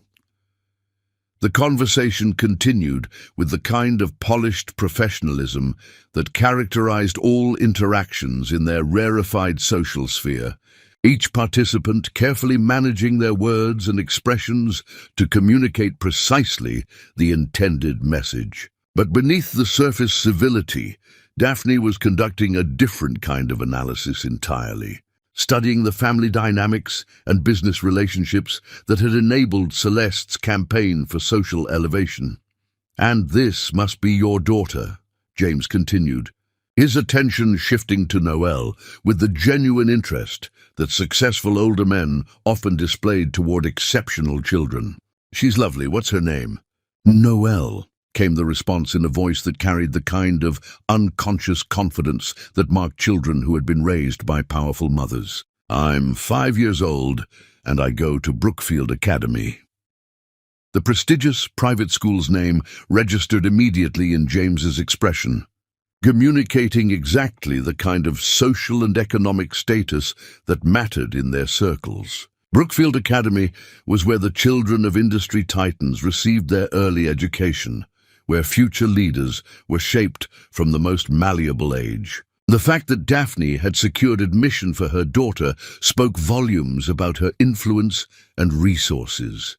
The conversation continued with the kind of polished professionalism that characterized all interactions in their rarefied social sphere, each participant carefully managing their words and expressions to communicate precisely the intended message. But beneath the surface civility, Daphne was conducting a different kind of analysis entirely, studying the family dynamics and business relationships that had enabled Celeste's campaign for social elevation. "And this must be your daughter," James continued, his attention shifting to Noelle with the genuine interest that successful older men often displayed toward exceptional children. "She's lovely. What's her name?" "Noelle," came the response in a voice that carried the kind of unconscious confidence that marked children who had been raised by powerful mothers. "I'm 5 years old, and I go to Brookfield Academy." The prestigious private school's name registered immediately in James's expression, communicating exactly the kind of social and economic status that mattered in their circles. Brookfield Academy was where the children of industry titans received their early education, where future leaders were shaped from the most malleable age. The fact that Daphne had secured admission for her daughter spoke volumes about her influence and resources.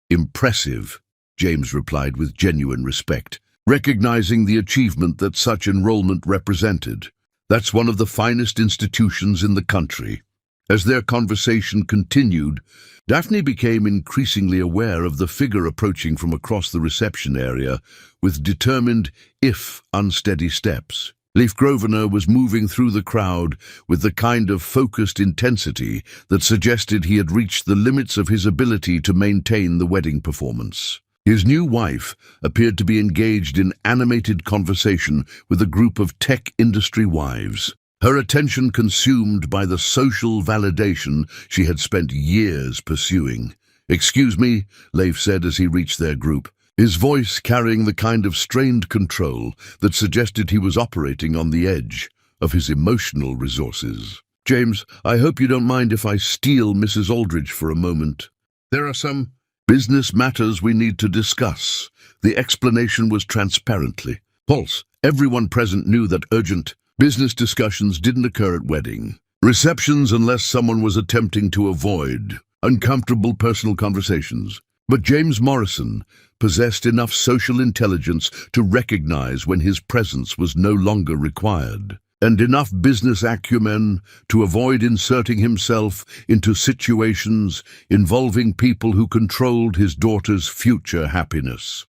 "Impressive," James replied with genuine respect, recognizing the achievement that such enrollment represented. "That's one of the finest institutions in the country." As their conversation continued, Daphne became increasingly aware of the figure approaching from across the reception area with determined, if unsteady steps. Leif Grosvenor was moving through the crowd with the kind of focused intensity that suggested he had reached the limits of his ability to maintain the wedding performance. His new wife appeared to be engaged in animated conversation with a group of tech industry wives, her attention consumed by the social validation she had spent years pursuing. "Excuse me," Leif said as he reached their group, his voice carrying the kind of strained control that suggested he was operating on the edge of his emotional resources. "James, I hope you don't mind if I steal Mrs. Aldridge for a moment. There are some business matters we need to discuss." The explanation was transparently false. Everyone present knew that urgent business discussions didn't occur at wedding receptions unless someone was attempting to avoid uncomfortable personal conversations. But James Morrison possessed enough social intelligence to recognize when his presence was no longer required. and enough business acumen to avoid inserting himself into situations involving people who controlled his daughter's future happiness.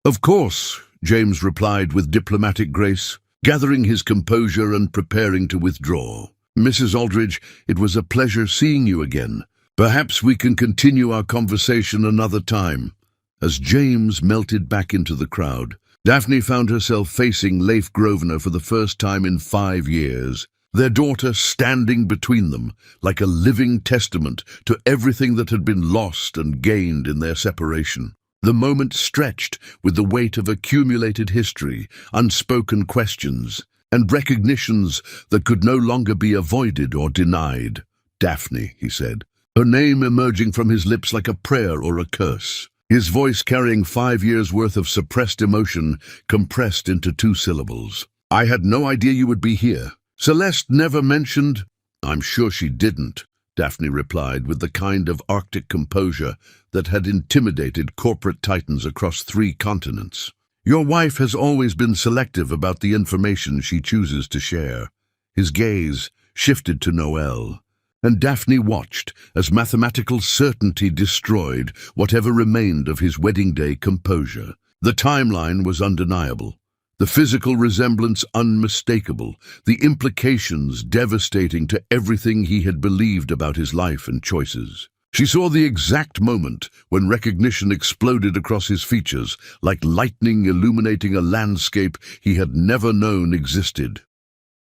"Of course," James replied with diplomatic grace, gathering his composure and preparing to withdraw. "Mrs. Aldridge, it was a pleasure seeing you again. Perhaps we can continue our conversation another time." As James melted back into the crowd, Daphne found herself facing Leif Grosvenor for the first time in 5 years, their daughter standing between them like a living testament to everything that had been lost and gained in their separation. The moment stretched with the weight of accumulated history, unspoken questions, and recognitions that could no longer be avoided or denied. "Daphne," he said, her name emerging from his lips like a prayer or a curse, his voice carrying 5 years' worth of suppressed emotion compressed into 2 syllables. "I had no idea you would be here. Celeste never mentioned—" "I'm sure she didn't," Daphne replied with the kind of Arctic composure that had intimidated corporate titans across 3 continents. "Your wife has always been selective about the information she chooses to share." His gaze shifted to Noel, and Daphne watched as mathematical certainty destroyed whatever remained of his wedding day composure. The timeline was undeniable, the physical resemblance unmistakable, the implications devastating to everything he had believed about his life and choices. She saw the exact moment when recognition exploded across his features, like lightning illuminating a landscape he had never known existed.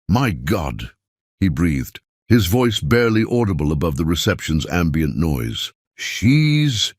"My God," he breathed, his voice barely audible above the reception's ambient noise. "She's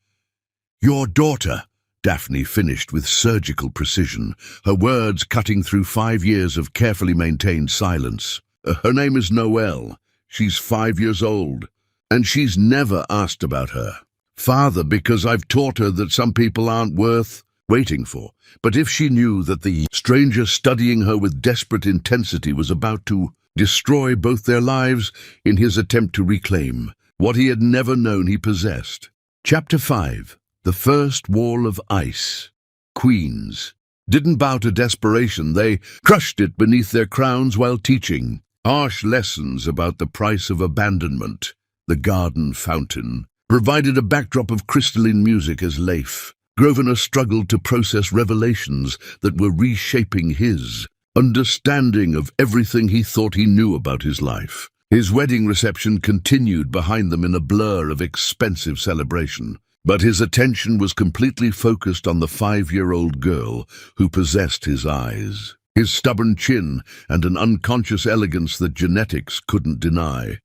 your daughter," Daphne finished with surgical precision, her words cutting through 5 years of carefully maintained silence. "Her name is Noelle. She's 5 years old. And she's never asked about her father because I've taught her that some people aren't worth waiting for. But if she knew that the stranger studying her with desperate intensity was about to destroy both their lives in his attempt to reclaim what he had never known he possessed." Chapter 5. The First Wall of Ice. Queens didn't bow to desperation, they crushed it beneath their crowns while teaching harsh lessons about the price of abandonment. The garden fountain provided a backdrop of crystalline music as Leif Grosvenor struggled to process revelations that were reshaping his understanding of everything he thought he knew about his life. His wedding reception continued behind them in a blur of expensive celebration, but his attention was completely focused on the 5-year-old girl who possessed his eyes, his stubborn chin, and an unconscious elegance that genetics couldn't deny.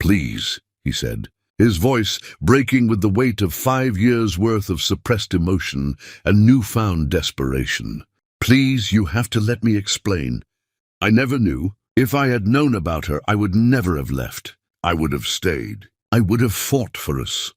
"Please," he said, his voice breaking with the weight of 5 years' worth of suppressed emotion and newfound desperation. "Please, you have to let me explain. I never knew. If I had known about her, I would never have left. I would have stayed. I would have fought for us."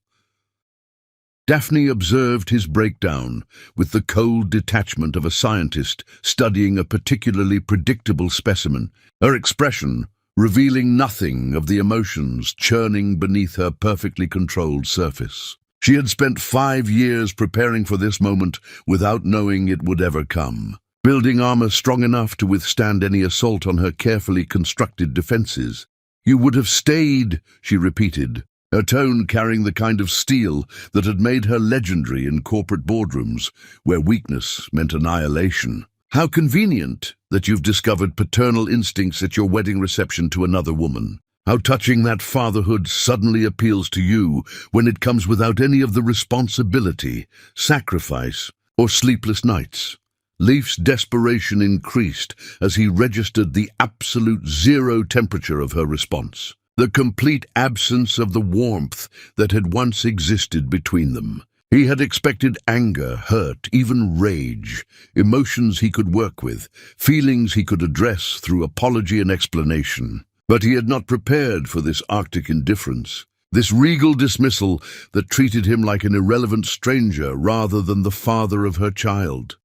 Daphne observed his breakdown with the cold detachment of a scientist studying a particularly predictable specimen, her expression revealing nothing of the emotions churning beneath her perfectly controlled surface. She had spent 5 years preparing for this moment without knowing it would ever come, building armor strong enough to withstand any assault on her carefully constructed defenses. "You would have stayed," she repeated, her tone carrying the kind of steel that had made her legendary in corporate boardrooms, where weakness meant annihilation. "How convenient that you've discovered paternal instincts at your wedding reception to another woman. How touching that fatherhood suddenly appeals to you when it comes without any of the responsibility, sacrifice, or sleepless nights." Leif's desperation increased as he registered the absolute zero temperature of her response, the complete absence of the warmth that had once existed between them. He had expected anger, hurt, even rage, emotions he could work with, feelings he could address through apology and explanation. But he had not prepared for this Arctic indifference, this regal dismissal that treated him like an irrelevant stranger rather than the father of her child.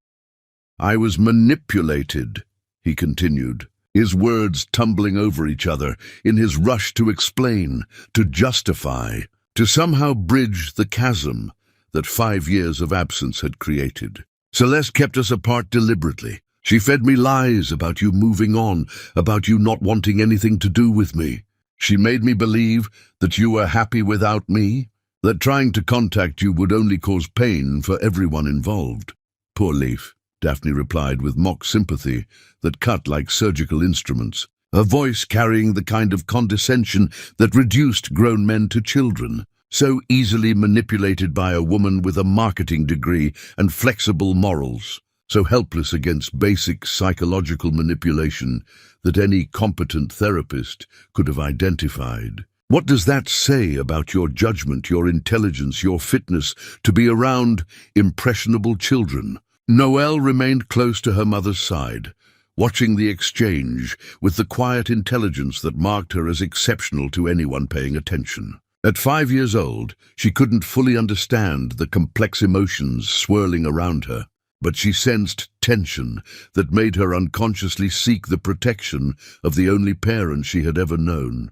"I was manipulated," he continued, his words tumbling over each other in his rush to explain, to justify, to somehow bridge the chasm that 5 years of absence had created. "Celeste kept us apart deliberately, She fed me lies about you moving on, about you not wanting anything to do with me. She made me believe that you were happy without me, that trying to contact you would only cause pain for everyone involved. Poor Leaf, Daphne replied with mock sympathy that cut like surgical instruments, her voice carrying the kind of condescension that reduced grown men to children, so easily manipulated by a woman with a marketing degree and flexible morals, so helpless against basic psychological manipulation that any competent therapist could have identified. What does that say about your judgment, your intelligence, your fitness to be around impressionable children? Noelle remained close to her mother's side, watching the exchange with the quiet intelligence that marked her as exceptional to anyone paying attention. At 5 years old, she couldn't fully understand the complex emotions swirling around her, but she sensed tension that made her unconsciously seek the protection of the only parent she had ever known.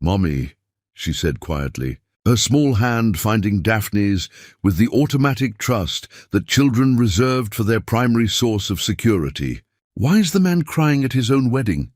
"Mommy," she said quietly, her small hand finding Daphne's with the automatic trust that children reserved for their primary source of security. "Why is the man crying at his own wedding?"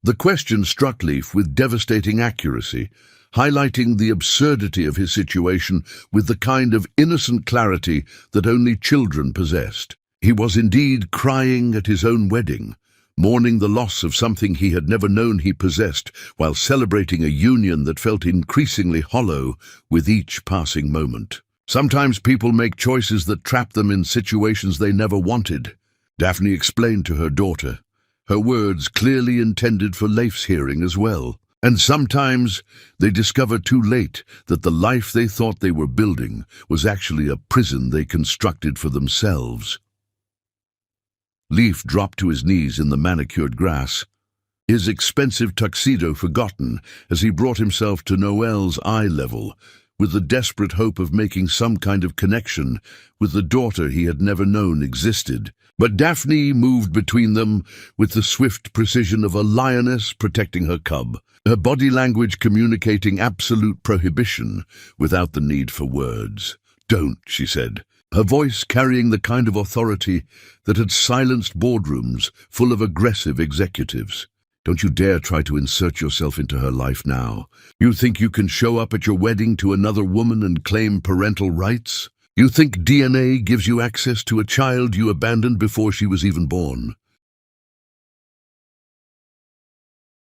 The question struck Leaf with devastating accuracy, highlighting the absurdity of his situation with the kind of innocent clarity that only children possessed. He was indeed crying at his own wedding, mourning the loss of something he had never known he possessed, while celebrating a union that felt increasingly hollow with each passing moment. Sometimes people make choices that trap them in situations they never wanted, Daphne explained to her daughter, her words clearly intended for Leif's hearing as well. And sometimes they discover too late that the life they thought they were building was actually a prison they constructed for themselves. Leif dropped to his knees in the manicured grass, his expensive tuxedo forgotten as he brought himself to Noelle's eye level, with the desperate hope of making some kind of connection with the daughter he had never known existed. But Daphne moved between them with the swift precision of a lioness protecting her cub, her body language communicating absolute prohibition without the need for words. "Don't," she said, her voice carrying the kind of authority that had silenced boardrooms full of aggressive executives. "Don't you dare try to insert yourself into her life now. You think you can show up at your wedding to another woman and claim parental rights? You think DNA gives you access to a child you abandoned before she was even born?"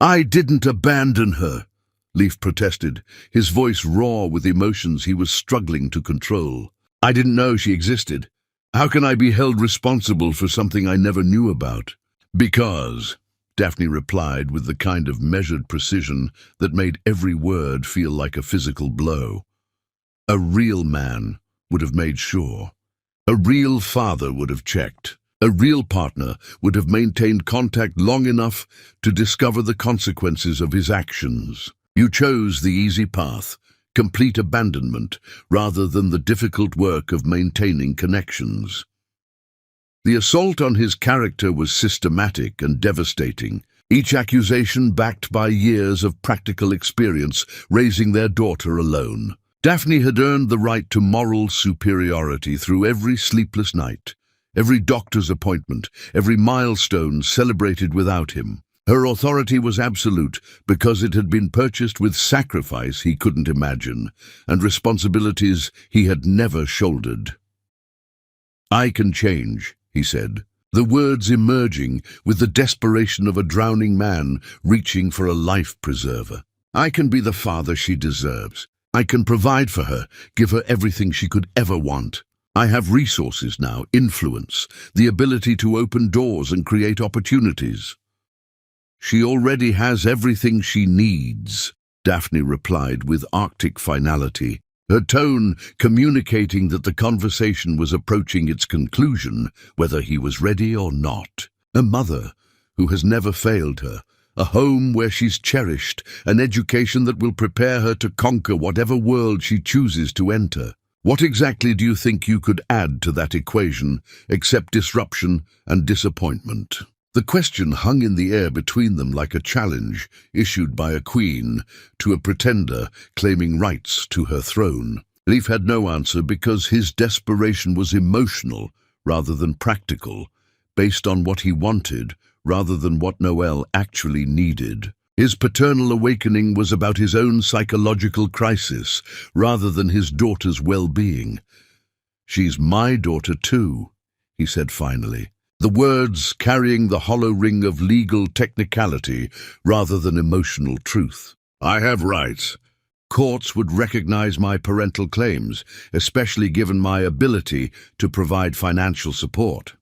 "I didn't abandon her," Leif protested, his voice raw with emotions he was struggling to control. "I didn't know she existed. How can I be held responsible for something I never knew about?" "Because," Daphne replied with the kind of measured precision that made every word feel like a physical blow, "a real man would have made sure. A real father would have checked. A real partner would have maintained contact long enough to discover the consequences of his actions. You chose the easy path, complete abandonment, rather than the difficult work of maintaining connections." The assault on his character was systematic and devastating, each accusation backed by years of practical experience raising their daughter alone. Daphne had earned the right to moral superiority through every sleepless night, every doctor's appointment, every milestone celebrated without him. Her authority was absolute because it had been purchased with sacrifice he couldn't imagine and responsibilities he had never shouldered. "I can change," he said, the words emerging with the desperation of a drowning man reaching for a life preserver. "I can be the father she deserves. I can provide for her, give her everything she could ever want. I have resources now, influence, the ability to open doors and create opportunities." "She already has everything she needs," Daphne replied with Arctic finality, her tone communicating that the conversation was approaching its conclusion, whether he was ready or not. A mother who has never failed her, a home where she's cherished, an education that will prepare her to conquer whatever world she chooses to enter. What exactly do you think you could add to that equation, except disruption and disappointment? The question hung in the air between them like a challenge issued by a queen to a pretender claiming rights to her throne. Leif had no answer because his desperation was emotional rather than practical, based on what he wanted rather than what Noel actually needed. His paternal awakening was about his own psychological crisis rather than his daughter's well-being. "She's my daughter too," he said finally, the words carrying the hollow ring of legal technicality rather than emotional truth. "I have rights. Courts would recognize my parental claims, especially given my ability to provide financial support."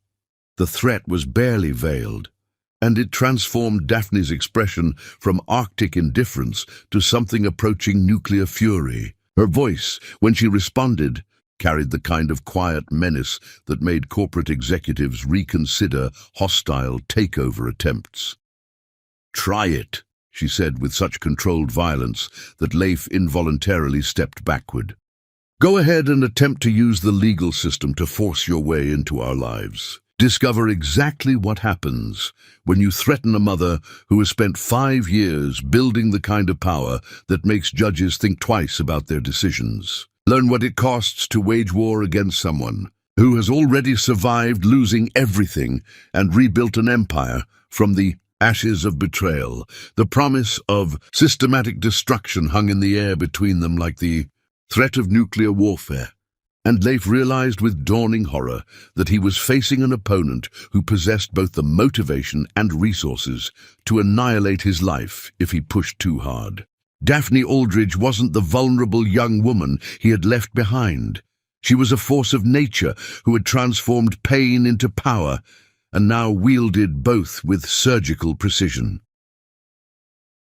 The threat was barely veiled, and it transformed Daphne's expression from Arctic indifference to something approaching nuclear fury. Her voice, when she responded, carried the kind of quiet menace that made corporate executives reconsider hostile takeover attempts. "Try it," she said with such controlled violence that Leif involuntarily stepped backward. "Go ahead and attempt to use the legal system to force your way into our lives. Discover exactly what happens when you threaten a mother who has spent 5 years building the kind of power that makes judges think twice about their decisions. Learn what it costs to wage war against someone who has already survived losing everything and rebuilt an empire from the ashes of betrayal. The promise of systematic destruction hung in the air between them like the threat of nuclear warfare. And Leif realized with dawning horror that he was facing an opponent who possessed both the motivation and resources to annihilate his life if he pushed too hard. Daphne Aldridge wasn't the vulnerable young woman he had left behind. She was a force of nature who had transformed pain into power and now wielded both with surgical precision.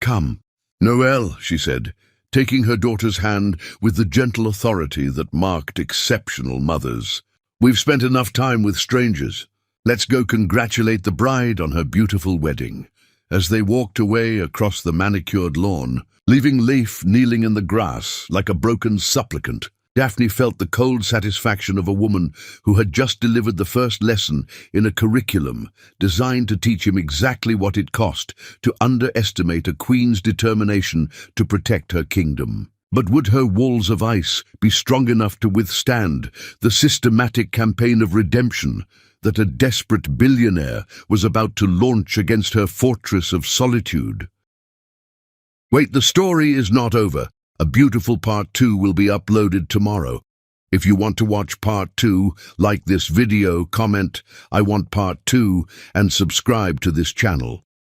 "Come, Noel," she said, taking her daughter's hand with the gentle authority that marked exceptional mothers. "We've spent enough time with strangers. Let's go congratulate the bride on her beautiful wedding." As they walked away across the manicured lawn, leaving Leif kneeling in the grass like a broken supplicant, Daphne felt the cold satisfaction of a woman who had just delivered the first lesson in a curriculum designed to teach him exactly what it cost to underestimate a queen's determination to protect her kingdom. But would her walls of ice be strong enough to withstand the systematic campaign of redemption that a desperate billionaire was about to launch against her fortress of solitude? Wait, the story is not over. A beautiful part 2 will be uploaded tomorrow. If you want to watch part 2, like this video, comment, "I want part 2", and subscribe to this channel.